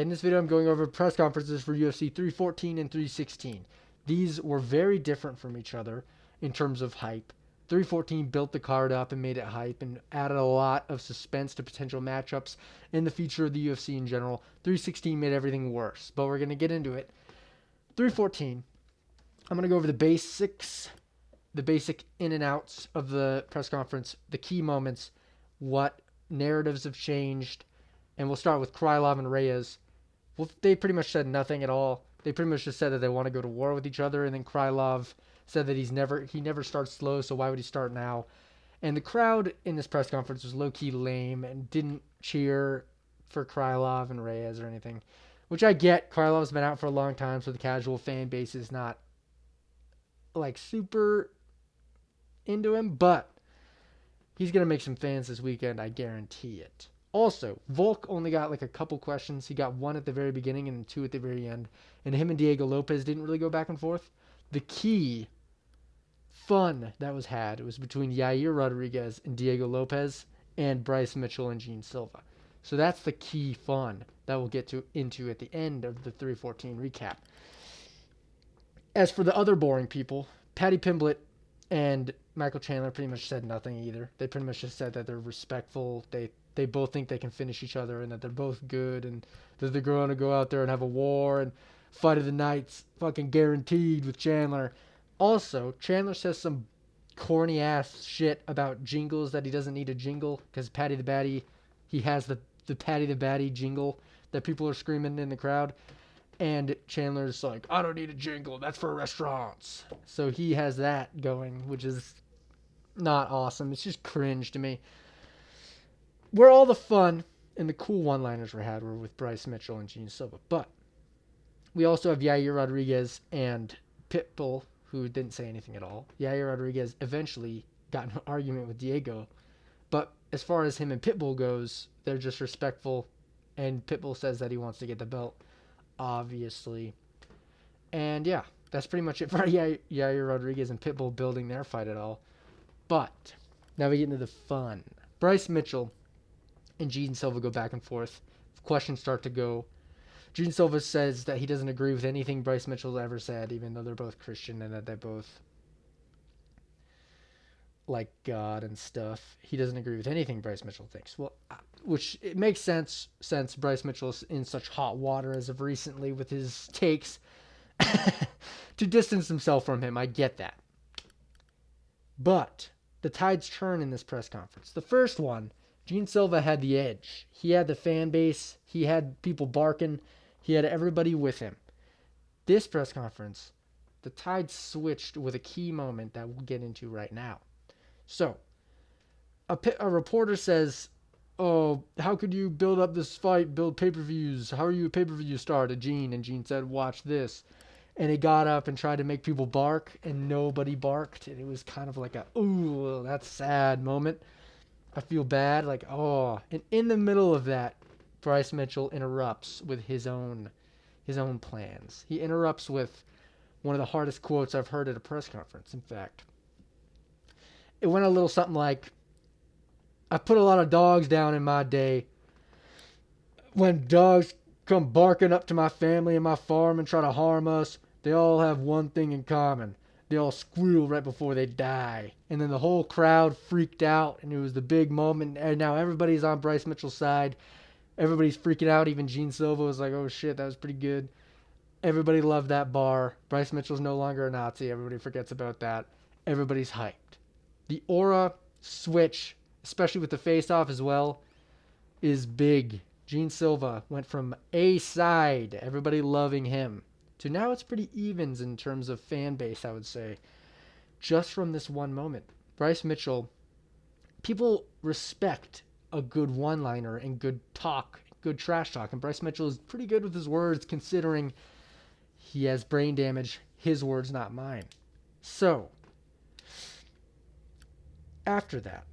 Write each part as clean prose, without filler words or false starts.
In this video, I'm going over press conferences for UFC 314 and 316. These were very different from each other in terms of hype. 314 built the card up and made it hype and added a lot of suspense to potential matchups in the future of the UFC in general. 316 made everything worse, but we're going to get into it. 314, I'm going to go over the basics, the basic in and outs of the press conference, the key moments, what narratives have changed, and we'll start with Krylov and Reyes. Well, they pretty much said nothing at all. They pretty much just said that they want to go to war with each other, and then Krylov said that he never starts slow, so why would he start now? And the crowd in this press conference was low-key lame and didn't cheer for Krylov and Reyes or anything, which I get. Krylov's been out for a long time, so the casual fan base is not like super into him, but he's going to make some fans this weekend, I guarantee it. Also, Volk only got like a couple questions. He got one at the very beginning and two at the very end. And him and Diego Lopez didn't really go back and forth. The key fun that was had was between Yair Rodriguez and Diego Lopez and Bryce Mitchell and Gene Silva. So that's the key fun that we'll get into at the end of the 314 recap. As for the other boring people, Paddy Pimblett and Michael Chandler pretty much said nothing either. They pretty much just said that they're respectful. They both think they can finish each other and that they're both good and that they're going to go out there and have a war and fight of the nights fucking guaranteed with Chandler. Also, Chandler says some corny ass shit about jingles that he doesn't need a jingle because Patty the Batty, he has the Patty the Batty jingle that people are screaming in the crowd. And Chandler's like, I don't need a jingle. That's for restaurants. So he has that going, which is not awesome. It's just cringe to me. Where all the fun and the cool one-liners were had were with Bryce Mitchell and Gene Silva. But we also have Yair Rodriguez and Pitbull, who didn't say anything at all. Yair Rodriguez eventually got in an argument with Diego. But as far as him and Pitbull goes, they're just respectful. And Pitbull says that he wants to get the belt, obviously. And yeah, that's pretty much it for Yair Rodriguez and Pitbull building their fight at all. But now we get into the fun. Bryce Mitchell and Gene Silva go back and forth. Questions start to go. Gene Silva says that he doesn't agree with anything Bryce Mitchell's ever said, even though they're both Christian and that they both like God and stuff. He doesn't agree with anything Bryce Mitchell thinks. Well, which it makes sense since Bryce Mitchell's in such hot water as of recently with his takes to distance himself from him. I get that. But the tides turn in this press conference. The first one, Gene Silva had the edge. He had the fan base. He had people barking. He had everybody with him. This press conference, the tide switched with a key moment that we'll get into right now. So, a reporter says, oh, how could you build up this fight, build pay-per-views? How are you a pay-per-view star to Gene? And Gene said, watch this. And he got up and tried to make people bark, and nobody barked. And it was kind of like a, ooh, that's sad moment. I feel bad, like, oh. And in the middle of that, Bryce Mitchell interrupts with his own plans. He interrupts with one of the hardest quotes I've heard at a press conference, in fact. It went a little something like, I put a lot of dogs down in my day. When dogs come barking up to my family and my farm and try to harm us, they all have one thing in common. They all squeal right before they die. And then the whole crowd freaked out, and it was the big moment. And now everybody's on Bryce Mitchell's side. Everybody's freaking out. Even Gene Silva was like, oh shit, that was pretty good. Everybody loved that bar. Bryce Mitchell's no longer a Nazi. Everybody forgets about that. Everybody's hyped. The aura switch, especially with the face-off as well, is big. Gene Silva went from A side, everybody loving him, to now it's pretty evens in terms of fan base, I would say, just from this one moment. Bryce Mitchell, people respect a good one-liner and good talk, good trash talk, and Bryce Mitchell is pretty good with his words considering he has brain damage. His words, not mine. So, after that,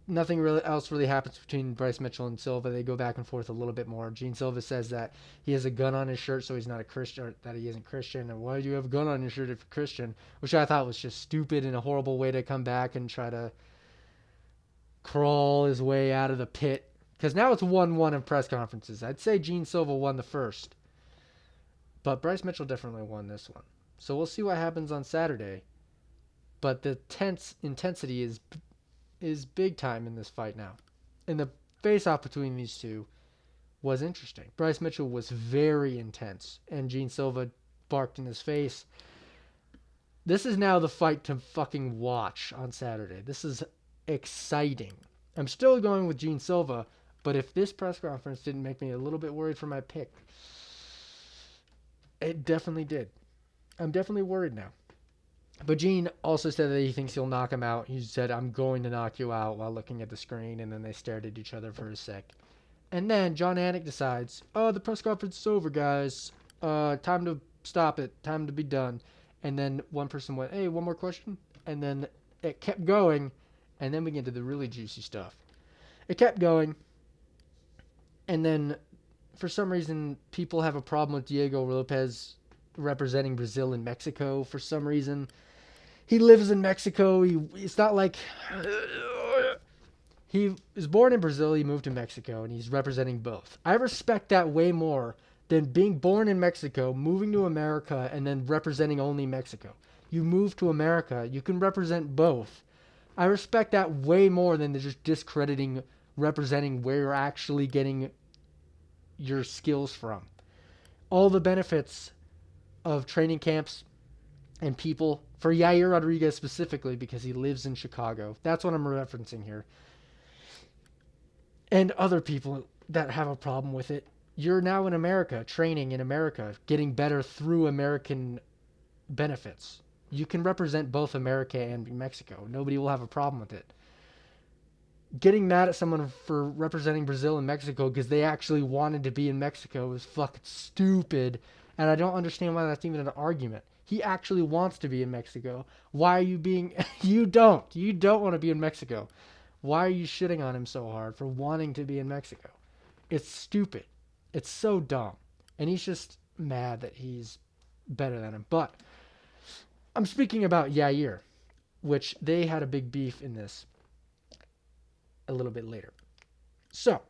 nothing else really happens between Bryce Mitchell and Silva. They go back and forth a little bit more. Gene Silva says that he has a gun on his shirt, so he's not a Christian, or that he isn't Christian. And why do you have a gun on your shirt if you're Christian? Which I thought was just stupid and a horrible way to come back and try to crawl his way out of the pit Because now it's 1-1 in press conferences. I'd say Gene Silva won the first. But Bryce Mitchell definitely won this one. So we'll see what happens on Saturday. But the tense intensity is big time in this fight now. And the face-off between these two was interesting. Bryce Mitchell was very intense, and Gene Silva barked in his face. This is now the fight to fucking watch on Saturday. This is exciting. I'm still going with Gene Silva, but if this press conference didn't make me a little bit worried for my pick, it definitely did. I'm definitely worried now. But Gene also said that he thinks he'll knock him out. He said, "I'm going to knock you out," while looking at the screen, and then they stared at each other for a sec. And then John Anik decides, "Oh, the press conference is over, guys. Time to stop it. Time to be done." And then one person went, "Hey, one more question?" And then it kept going, and then we get to the really juicy stuff. It kept going, and then for some reason, people have a problem with Diego Lopez representing Brazil and Mexico for some reason. He lives in Mexico. It's not like he was born in Brazil. He moved to Mexico, and he's representing both. I respect that way more than being born in Mexico, moving to America, and then representing only Mexico. You move to America, you can represent both. I respect that way more than just discrediting representing where you're actually getting your skills from. All the benefits of training camps and people, for Yair Rodriguez specifically, because he lives in Chicago. That's what I'm referencing here. And other people that have a problem with it. You're now in America, training in America, getting better through American benefits. You can represent both America and Mexico. Nobody will have a problem with it. Getting mad at someone for representing Brazil and Mexico because they actually wanted to be in Mexico is fucking stupid. And I don't understand why that's even an argument. He actually wants to be in Mexico. Why are you being... You don't want to be in Mexico. Why are you shitting on him so hard for wanting to be in Mexico? It's stupid. It's so dumb. And he's just mad that he's better than him. But I'm speaking about Yair, which they had a big beef in this a little bit later. So,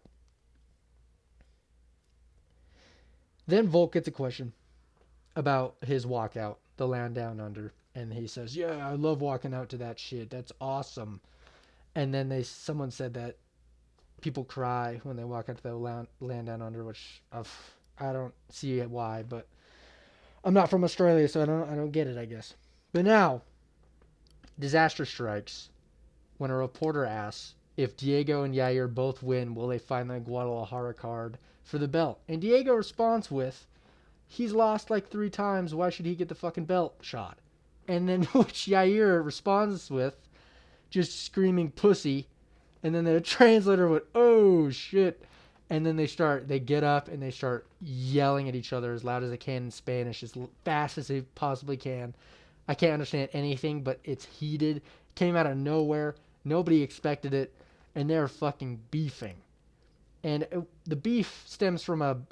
then Volk gets a question about his walkout, the Land Down Under. And he says, "Yeah, I love walking out to that shit. That's awesome." And then someone said that people cry when they walk out to the Land Down Under, which I don't see why, but I'm not from Australia, so I don't get it, I guess. But now, disaster strikes when a reporter asks if Diego and Yair both win, will they find the Guadalajara card for the belt? And Diego responds with, "He's lost like 3 times. Why should he get the fucking belt shot?" And then which Yair responds with, just screaming "pussy." And then the translator went, "Oh shit." And then they get up and they start yelling at each other as loud as they can in Spanish, as fast as they possibly can. I can't understand anything, but it's heated. Came out of nowhere. Nobody expected it. And they're fucking beefing. And the beef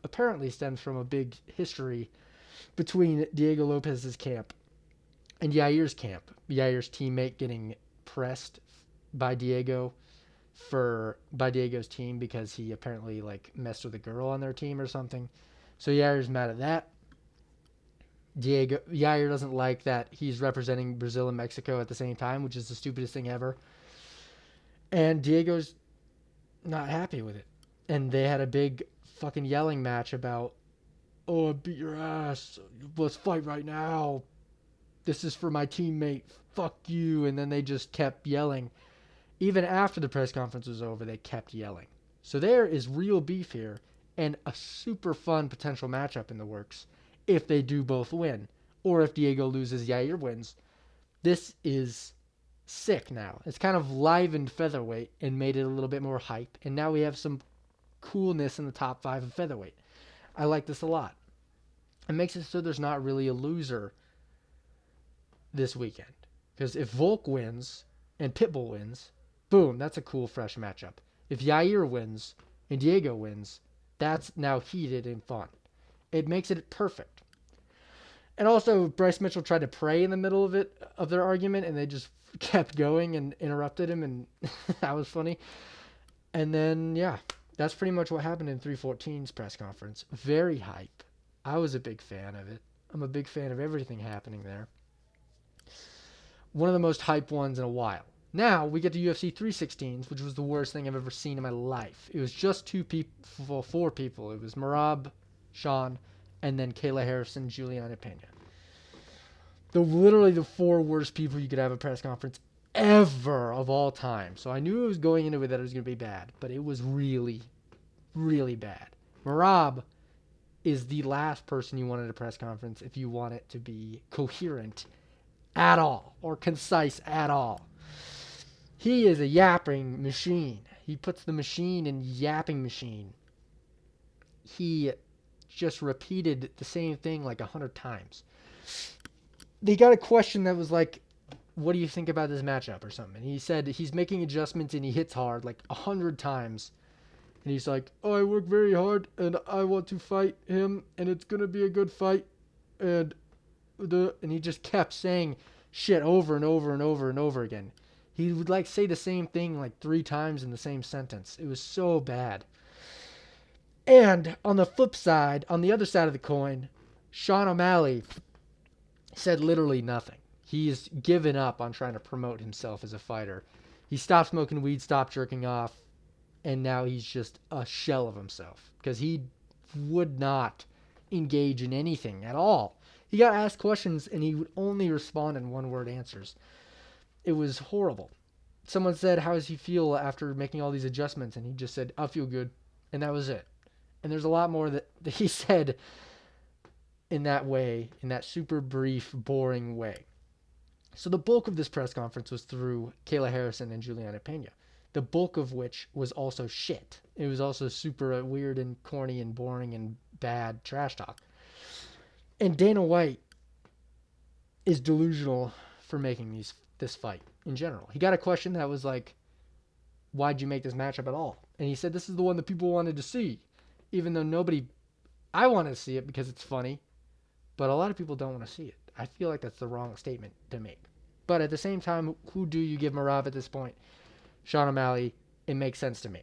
apparently stems from a big history between Diego Lopez's camp and Yair's camp. Yair's teammate getting pressed by Diego's team because he apparently messed with a girl on their team or something. So Yair's mad at that. Yair doesn't like that he's representing Brazil and Mexico at the same time, which is the stupidest thing ever. And Diego's not happy with it. And they had a big fucking yelling match about, "Oh, I beat your ass. Let's fight right now. This is for my teammate. Fuck you." And then they just kept yelling. Even after the press conference was over, they kept yelling. So there is real beef here and a super fun potential matchup in the works if they do both win. Or if Diego loses, Yair wins. This is sick now. It's kind of livened featherweight and made it a little bit more hype. And now we have some coolness in the top 5 of featherweight. I like this a lot. It makes it so there's not really a loser this weekend. Because if Volk wins and Pitbull wins, boom, that's a cool, fresh matchup. If Yair wins and Diego wins, that's now heated and fun. It makes it perfect. And also, Bryce Mitchell tried to pray in the middle of their argument, and they just kept going and interrupted him, and that was funny. And then, yeah, That's pretty much what happened in 314's press conference. Very hype. I was a big fan of it. I'm a big fan of everything happening there. One of the most hype ones in a while. Now we get to UFC 316s, which was the worst thing I've ever seen in my life. It was just four people. It was Merab, Sean, and then Kayla Harrison, Juliana Pena. Literally the four worst people you could have a press conference ever of all time. So I knew it was going into it that it was going to be bad, but it was really, really bad. Merab is the last person you want at a press conference if you want it to be coherent at all or concise at all. He is a yapping machine. He puts the machine in yapping machine. He just repeated the same thing like 100 times. They got a question that was like, what do you think about this matchup or something? And he said he's making adjustments and he hits hard like 100 times. And he's like, oh, I work very hard and I want to fight him and it's going to be a good fight. And he just kept saying shit over and over and over and over again. He would like say the same thing like 3 times in the same sentence. It was so bad. And on the flip side, on the other side of the coin, Sean O'Malley said literally nothing. He's given up on trying to promote himself as a fighter. He stopped smoking weed, stopped jerking off, and now he's just a shell of himself because he would not engage in anything at all. He got asked questions and he would only respond in one-word answers. It was horrible. Someone said, how does he feel after making all these adjustments? And he just said, I feel good. And that was it. And there's a lot more that he said in that way, in that super brief, boring way. So the bulk of this press conference was through Kayla Harrison and Juliana Pena, the bulk of which was also shit. It was also super weird and corny and boring and bad trash talk. And Dana White is delusional for making this fight in general. He got a question that was like, why'd you make this matchup at all? And he said, this is the one that people wanted to see. Even though I want to see it because it's funny, but a lot of people don't want to see it. I feel like that's the wrong statement to make. But at the same time, who do you give Merab at this point? Sean O'Malley, it makes sense to me.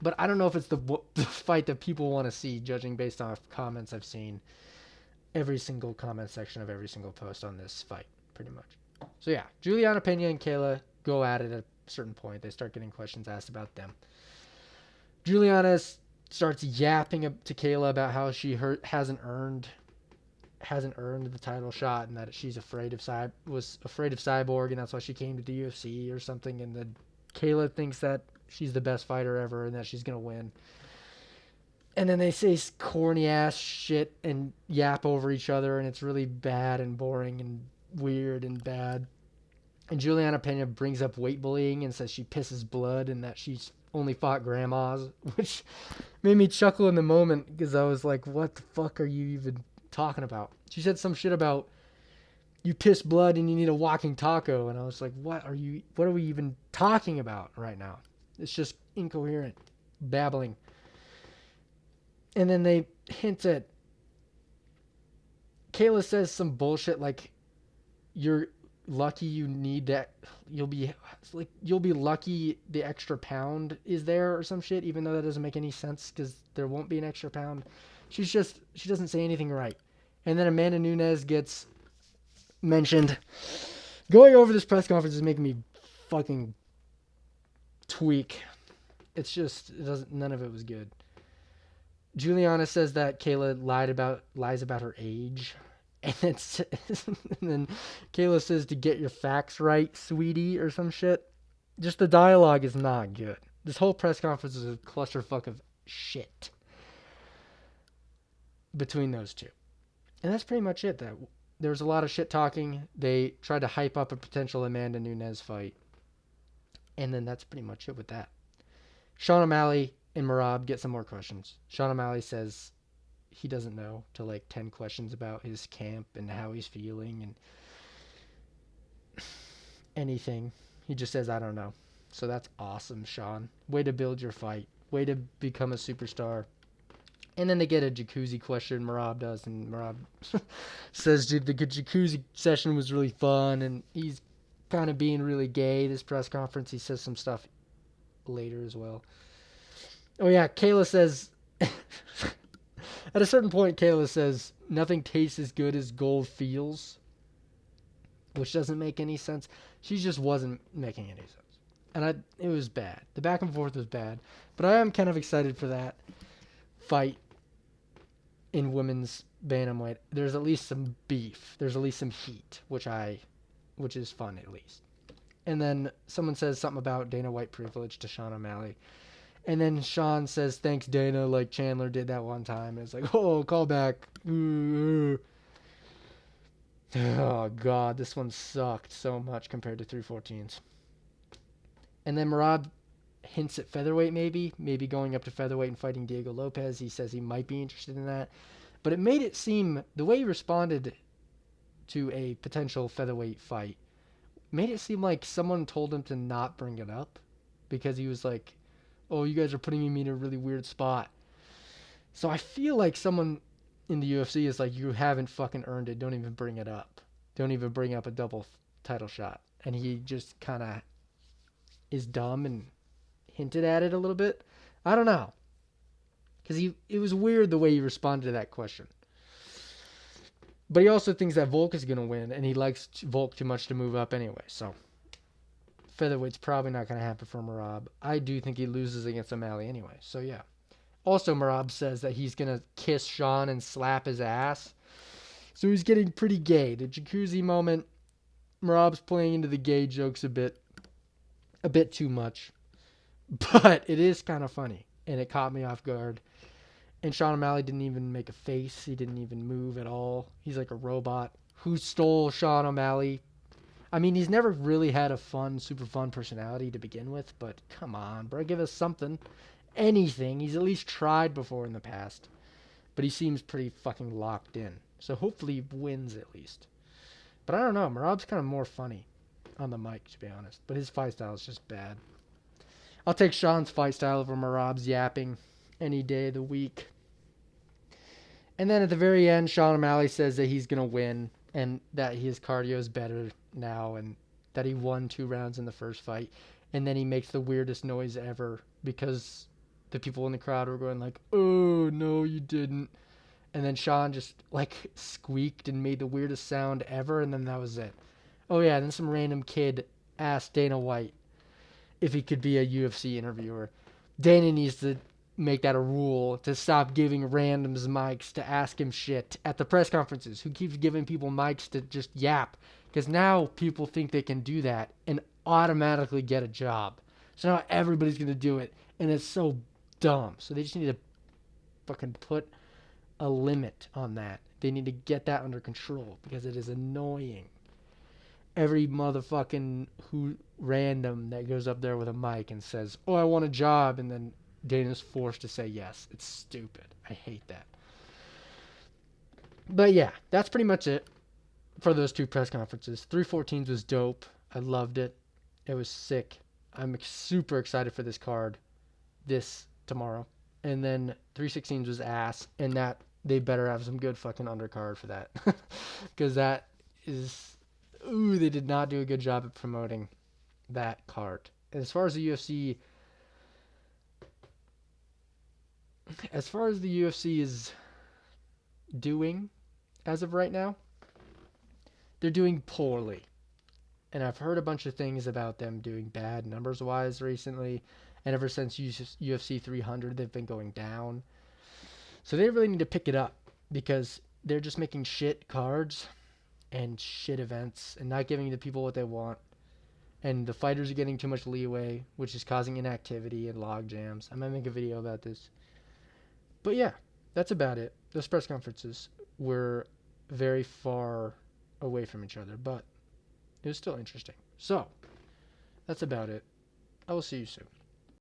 But I don't know if it's the fight that people want to see, judging based off comments I've seen. Every single comment section of every single post on this fight, pretty much. So yeah, Juliana Pena and Kayla go at it at a certain point. They start getting questions asked about them. Juliana starts yapping up to Kayla about how she hasn't earned the title shot and that she's was afraid of Cyborg and that's why she came to the UFC or something. And then Kayla thinks that she's the best fighter ever and that she's gonna win. And then they say corny ass shit and yap over each other, and it's really bad and boring and weird and bad. And Juliana Pena brings up weight bullying and says she pisses blood and that she's only fought grandmas, which made me chuckle in the moment because I was like, what the fuck are you even talking about? She said some shit about you piss blood and you need a walking taco, and I was like, what are we even talking about right now? It's just incoherent babbling. And then they hint at Kayla says some bullshit like you're lucky you need that you'll be lucky the extra pound is there or some shit, even though that doesn't make any sense because there won't be an extra pound. She doesn't say anything right. And then Amanda Nunes gets mentioned. Going over this press conference is making me fucking tweak. None of it was good. Juliana says that Kayla lies about her age. And then Kayla says to get your facts right, sweetie, or some shit. Just the dialogue is not good. This whole press conference is a clusterfuck of shit between those two. And that's pretty much it. There was a lot of shit talking. They tried to hype up a potential Amanda Nunes fight. And then that's pretty much it with that. Sean O'Malley and Merab get some more questions. Sean O'Malley says he doesn't know to like 10 questions about his camp and how he's feeling and anything. He just says, I don't know. So that's awesome, Sean. Way to build your fight. Way to become a superstar. And then they get a jacuzzi question, Merab does, and Merab says, dude, the jacuzzi session was really fun, and he's kind of being really gay this press conference. He says some stuff later as well. Oh yeah, Kayla says at a certain point, Kayla says nothing tastes as good as gold feels, which doesn't make any sense. She just wasn't making any sense, and it was bad. The back and forth was bad, but I am kind of excited for that fight in women's bantamweight. There's at least some beef. There's at least some heat, which is fun at least. And then someone says something about Dana White privilege to Sean O'Malley. And then Sean says, thanks, Dana, like Chandler did that one time. And it's like, oh, call back. Oh, God, this one sucked so much compared to 314s. And then Marab hints at featherweight, maybe going up to featherweight and fighting Diego Lopez. He says he might be interested in that. But it made it seem, the way he responded to a potential featherweight fight, made it seem like someone told him to not bring it up because he was like, oh, you guys are putting me in a really weird spot. So I feel like someone in the UFC is like, you haven't fucking earned it. Don't even bring it up. Don't even bring up a double title shot. And he just kind of is dumb and hinted at it a little bit. I don't know. Because it was weird the way he responded to that question. But he also thinks that Volk is going to win, and he likes Volk too much to move up anyway. So featherweight's probably not going to happen for Marab. I do think he loses against O'Malley anyway. So yeah. Also, Marab says that he's going to kiss Sean and slap his ass. So he's getting pretty gay. The jacuzzi moment, Marab's playing into the gay jokes a bit too much. But it is kind of funny, and it caught me off guard. And Sean O'Malley didn't even make a face. He didn't even move at all. He's like a robot. Who stole Sean O'Malley? I mean, he's never really had a super fun personality to begin with, but come on, bro, give us something. Anything. He's at least tried before in the past. But he seems pretty fucking locked in. So hopefully he wins at least. But I don't know. Marab's kind of more funny on the mic, to be honest. But his fight style is just bad. I'll take Sean's fight style over Marab's yapping any day of the week. And then at the very end, Sean O'Malley says that he's going to win and that his cardio is better now and that he won 2 rounds in the first fight. And then he makes the weirdest noise ever because the people in the crowd were going like, oh, no, you didn't. And then Sean just like squeaked and made the weirdest sound ever. And then that was it. Oh, yeah. And then some random kid asked Dana White if he could be a UFC interviewer. Dana needs to make that a rule to stop giving randoms mics to ask him shit at the press conferences. Who keeps giving people mics to just yap? Because now people think they can do that and automatically get a job. So now everybody's going to do it. And it's so dumb. So they just need to fucking put a limit on that. They need to get that under control because it is annoying. Every motherfucking who random that goes up there with a mic and says, oh, I want a job, and then Dana's forced to say yes. It's stupid. I hate that. But yeah, that's pretty much it for those 2 press conferences. 314s was dope. I loved it. It was sick. I'm super excited for this card this tomorrow. And then 316s was ass, and that they better have some good fucking undercard for that. Because that is... Ooh, they did not do a good job at promoting that card. As far as the UFC is doing as of right now, they're doing poorly. And I've heard a bunch of things about them doing bad numbers-wise recently. And ever since UFC 300, they've been going down. So they really need to pick it up because they're just making shit cards and shit events and not giving the people what they want. And the fighters are getting too much leeway, which is causing inactivity and log jams. I might make a video about this. But yeah, that's about it. Those press conferences were very far away from each other, but it was still interesting. So, that's about it. I will see you soon.